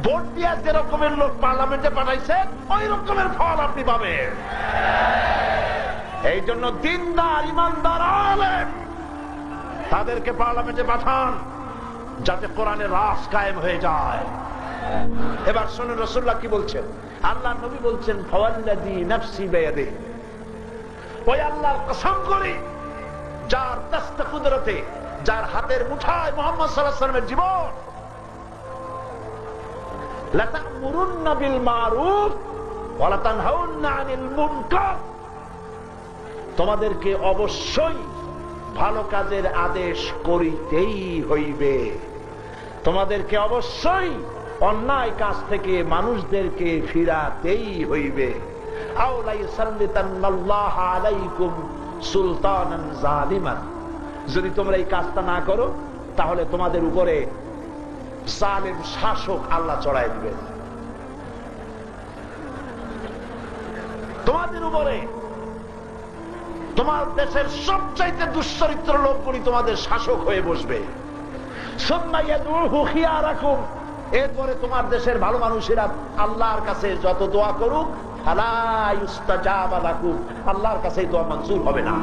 Vote দিয়ে যে রকমের লোক পার্লামেন্টে পাঠাইছেন ওই রকমের ফল আপনি পাবেন। এই জন্য দিনদার ইমানদার আলেম তাদেরকে পার্লামেন্টে পাঠান, যাতে কোরআনের রাজ কায়েম হয়ে যায়। এবার শুনুন রাসূলুল্লাহ কি বলছেন। আল্লাহ নবী বলছেন, ফাওয়াল্লাযী নাফসি বিয়াদিহি, ওই আল্লাহর কসম করি যার দস্তে কুদরতে, যার হাতের মুঠায় মুহাম্মদ সাল্লাল্লাহু আলাইহি ওয়াসাল্লামের জীবন, লা তা'মুরুন্না বিল মারুফ ওয়া লা তানহাউন্না আনিল মুনকার, তোমাদেরকে অবশ্যই ভালো কাজের আদেশ করিতেই হইবে, তোমাদেরকে অবশ্যই অন্যায় কাজ থেকে মানুষদেরকে ফিরাতেই হইবে। আও লা ইসাল্লিতান্নাল্লাহু আলাইকুম সুলতানান জালিমান, যদি তোমরা এই কাজটা না করো তাহলে তোমাদের উপরে জালেম শাসক আল্লাহ চড়াই দিবেন, তোমাদের উপরে তোমার দেশের সবচাইতে দুশ্চরিত্র লোকগুলি তোমাদের শাসক হয়ে বসবে। এরপরে তোমার দেশের ভালো মানুষেরা আল্লাহর কাছে যত দোয়া করুক, আল্লাহর কাছে দোয়া মঞ্জুর হবে না।